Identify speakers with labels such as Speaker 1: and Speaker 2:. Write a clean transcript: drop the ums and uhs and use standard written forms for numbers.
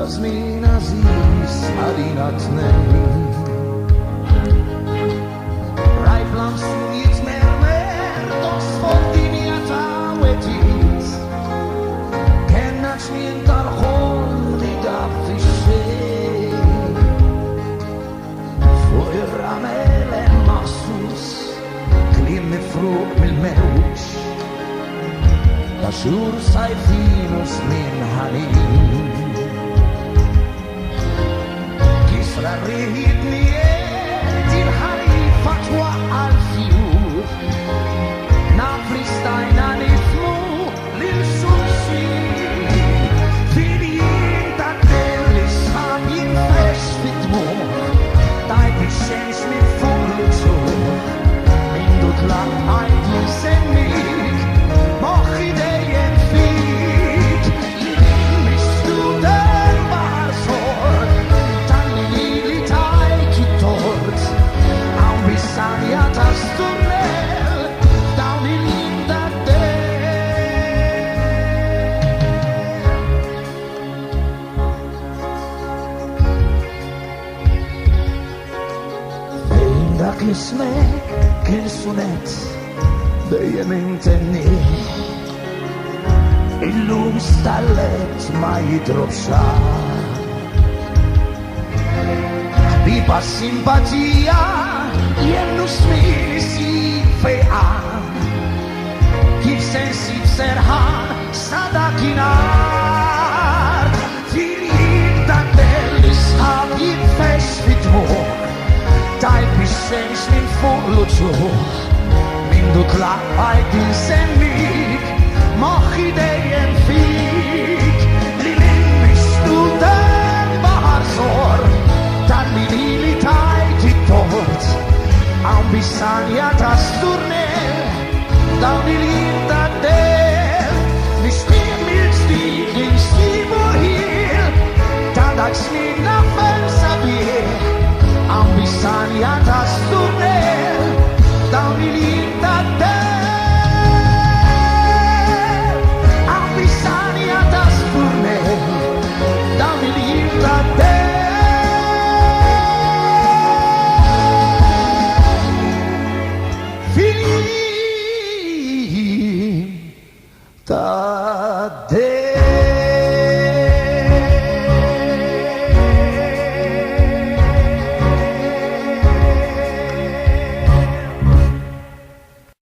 Speaker 1: das mina sis harinatnei Rai plan sunit mermer dos fondiniata wetis Kennach nient archon di dapfishe Foir ramele massus Klim mifruq mil-mewx Ashur sayfinus min hanin Kisra rihid niyet il-ħarifa al-fjur Nafristajna nifmu lil-xulxin Fil-jien ta' delli sħab jinfex fit-dmur Tajt il-xemx min fuq l-ċur Min dutla għajt jinsemmik Moħħi dejjem fik Mixtuder baħar Talli li tajt it-tort Għaw bissanja ta' sturnel Dawn il-jim ta' Fejn dak l-ismek kien sunet Dejjem intenni Illum stallet ma jidrobxa Ħbiba simpatija jennu smir isib fejqan Kif sensib serħan sadakinar Fil-jib ta' delli sħab jinfex fit-dmur Tajb ix-xemx minn fuq l-ċur Min dutla għajt insemmik Moħħi dejjem fik Li l-mixtuder baħar zor Talli li tajt it-tort Għaw bissanja ta' sturnel Dawn il-jim ta' del Nishtiq mil-ġdid li nsibu ħil Ta' dak snin nafen sabiħ Għaw bissanja ta' sturnel Dawn il-jim ta' del